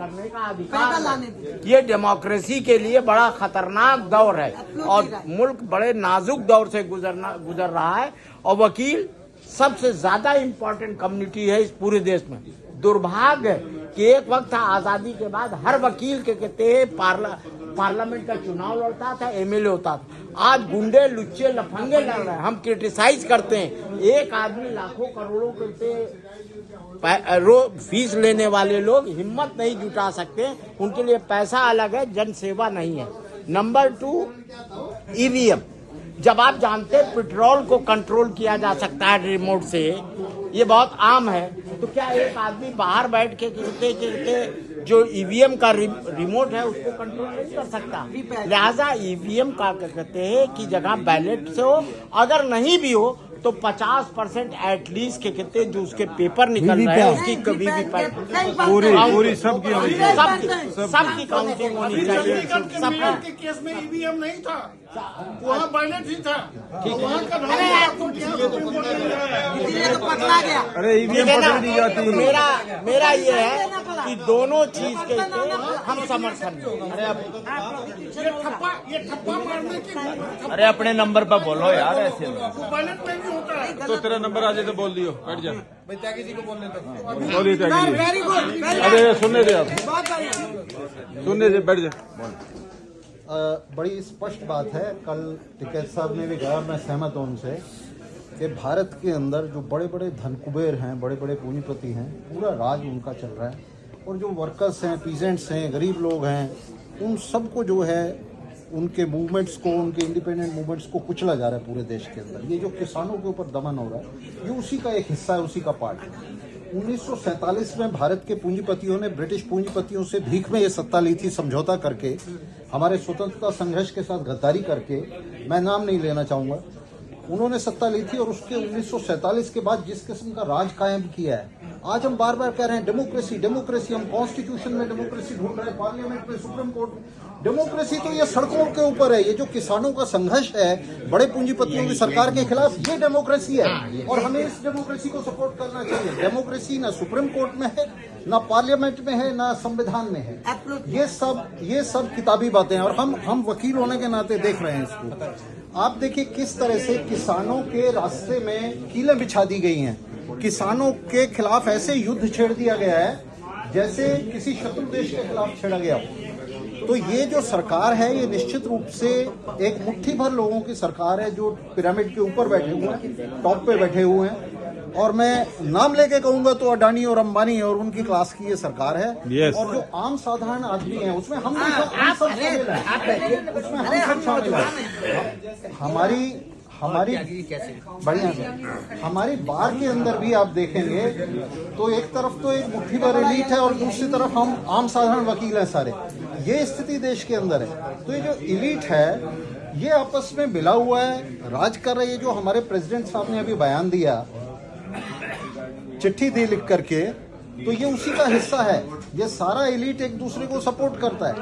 करने का अधिकार है। ये डेमोक्रेसी के लिए बड़ा खतरनाक दौर है और मुल्क बड़े नाजुक दौर से गुजर रहा है और वकील सबसे ज्यादा इम्पोर्टेंट कम्युनिटी है इस पूरे देश में। दुर्भाग्य कि एक वक्त था आजादी के बाद हर वकील के कहते हैं पार्लियामेंट का चुनाव लड़ता था, एमएलए होता था। आज गुंडे लुच्चे लफंगे लड़ रहे हैं। हम क्रिटिसाइज करते हैं, एक आदमी लाखों करोड़ों रुपए फीस लेने वाले लोग हिम्मत नहीं जुटा सकते, उनके लिए पैसा अलग है, जन सेवा नहीं है। Number 2, EVM. जब आप जानते हैं पेट्रोल को कंट्रोल किया जा सकता है रिमोट से, ये बहुत आम है, तो क्या एक आदमी बाहर बैठ के कहते जो ईवीएम का रिमोट है उसको कंट्रोल नहीं कर सकता? लिहाजा ईवीएम का कहते हैं कि जगह बैलेट से हो, अगर नहीं भी हो तो 50% एटलीस्ट के कहते जो उसके पेपर निकल रहे हैं उसकी कभी भी पूरी सबकी काउंटिंग होनी चाहिए। सबके केस में ईवीएम नहीं था, वहाँ बैलेट ही था। अरे ईवीएम पकड़ दी जाती है। मेरा ये है कि दोनों चीज के हम समर्थन। ये ठप्पा मारने की अरे अपने नंबर पर बोलो यार, ऐसे बैलेट में भी होता है। तो तेरा नंबर आ जाए तो बोल दियो, बैठ जा। त्यागी जी को बोलने दो, बोलिए त्यागी जी। अरे सुनने दे, आप सुनने दे, बैठ जा। बड़ी स्पष्ट बात है, कल टिकैत साहब ने भी कहा, मैं सहमत हूं उनसे, कि भारत के अंदर जो बड़े बड़े धनकुबेर हैं, बड़े बड़े पूंजीपति हैं, पूरा राज उनका चल रहा है और जो वर्कर्स हैं, पीजेंट्स हैं, गरीब लोग हैं, उन सबको जो है उनके मूवमेंट्स को, उनके इंडिपेंडेंट मूवमेंट्स को कुचला जा रहा है पूरे देश के अंदर। ये जो किसानों के ऊपर दमन हो रहा है, ये उसी का एक हिस्सा है, उसी का पार्ट है। 1947 में भारत के पूंजीपतियों ने ब्रिटिश पूंजीपतियों से भीख में ये सत्ता ली थी, समझौता करके, हमारे स्वतंत्रता संघर्ष के साथ गद्दारी करके, मैं नाम नहीं लेना चाहूँगा, उन्होंने सत्ता ली थी। और उसके 1947 के बाद जिस किस्म का राज कायम किया है, आज हम बार बार कह रहे हैं डेमोक्रेसी डेमोक्रेसी, हम कॉन्स्टिट्यूशन में डेमोक्रेसी ढूंढ रहे हैं, पार्लियामेंट में, सुप्रीम कोर्ट। डेमोक्रेसी तो ये सड़कों के ऊपर है। ये जो किसानों का संघर्ष है बड़े पूंजीपतियों की सरकार के खिलाफ, ये डेमोक्रेसी है और हमें इस डेमोक्रेसी को सपोर्ट करना चाहिए। डेमोक्रेसी ना सुप्रीम कोर्ट में है, ना पार्लियामेंट में है, ना संविधान में है। ये सब किताबी बातें हैं और हम वकील होने के नाते देख रहे हैं इसको। आप देखिए किस तरह से किसानों के रास्ते में कीलें बिछा दी गई हैं, किसानों के खिलाफ ऐसे युद्ध छेड़ दिया गया है जैसे किसी शत्रु देश के खिलाफ छेड़ा गया। तो ये जो सरकार है, ये निश्चित रूप से एक मुट्ठी भर लोगों की सरकार है जो पिरामिड के ऊपर बैठे हुए हैं, टॉप पे बैठे हुए हैं। और मैं नाम लेके कहूंगा तो अडानी और अंबानी और उनकी क्लास की ये सरकार है। और जो आम साधारण आदमी है उसमें हम सब शामिल हैं। हमारी बढ़िया हमारी बार के अंदर भी आप देखेंगे तो एक तरफ तो एक मुट्ठी भर एलीट है और दूसरी तरफ हम आम साधारण वकील हैं सारे। ये स्थिति देश के अंदर है। तो ये जो एलीट है ये आपस में मिला हुआ है, राज कर रही है। जो हमारे प्रेसिडेंट साहब ने अभी बयान दिया, चिट्ठी दी लिख करके, तो ये उसी का हिस्सा है। ये सारा एलीट एक दूसरे को सपोर्ट करता है,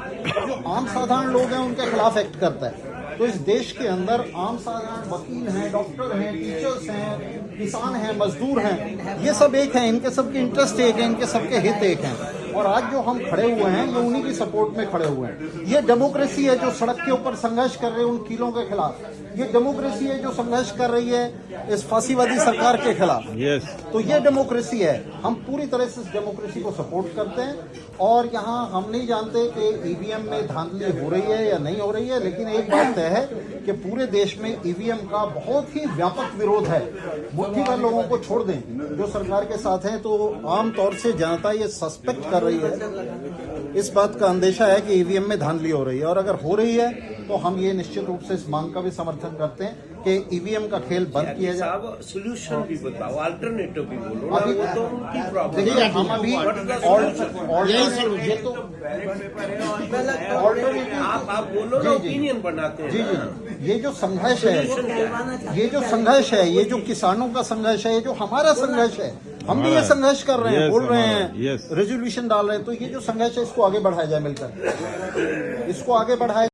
जो आम साधारण लोग हैं उनके खिलाफ एक्ट करता है। तो इस देश के अंदर आम साधारण वकील हैं, डॉक्टर हैं, टीचर्स हैं, किसान हैं, मजदूर हैं, ये सब एक हैं, इनके सबके इंटरेस्ट एक है, इनके सबके हित एक हैं। और आज जो हम खड़े हुए हैं ये उन्हीं की सपोर्ट में खड़े हुए हैं। ये डेमोक्रेसी है जो सड़क के ऊपर संघर्ष कर रहे हैं उन कीलों के खिलाफ। ये डेमोक्रेसी है जो संघर्ष कर रही है इस फांसीवादी सरकार के खिलाफ। तो ये डेमोक्रेसी है। हम पूरी तरह से इस डेमोक्रेसी को सपोर्ट करते हैं और यहाँ हम नहीं जानते कि ईवीएम में धांधली हो रही है या नहीं हो रही है, लेकिन एक बात तय है कि पूरे देश में ईवीएम का बहुत ही व्यापक विरोध है। मुट्ठी भर लोगों को छोड़ दें जो सरकार के साथ हैं, तो आमतौर से जनता ये सस्पेक्ट कर रही है, इस बात का अंदेशा है कि ईवीएम में धांधली हो रही है। और अगर हो रही है तो हम ये निश्चित रूप से इस मांग का भी समर्थन करते हैं कि ईवीएम का खेल बंद किया जाए। सोल्यूशन भी बताओ, अल्टरनेटिव भी बोलो। अभी तो उनकी प्रॉब्लम देखिए हम अभी आप बोलो ना, ओपिनियन बनाते हैं। जी ये जो संघर्ष है, ये जो किसानों का संघर्ष है, ये जो हमारा संघर्ष है, हम भी ये संघर्ष कर रहे हैं, बोल रहे हैं, रेजोल्यूशन डाल रहे हैं। तो ये जो संघर्ष है इसको आगे बढ़ाया जाए, मिलकर इसको आगे बढ़ाया